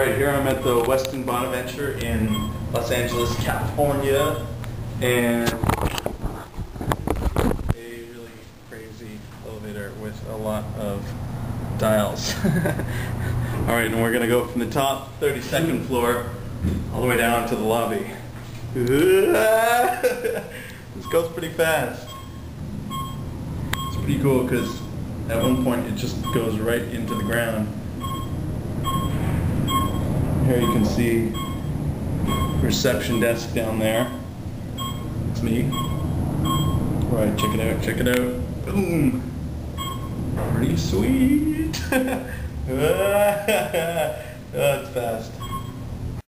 Alright, here I'm at the Westin Bonaventure in Los Angeles, California, and a really crazy elevator with a lot of dials. Alright, and we're going to go from the top 32nd floor all the way down to the lobby. This goes pretty fast. It's pretty cool because at one point it just goes right into the ground. Here you can see reception desk down there. It's me. Alright, check it out, check it out. Boom! Pretty sweet! That's fast.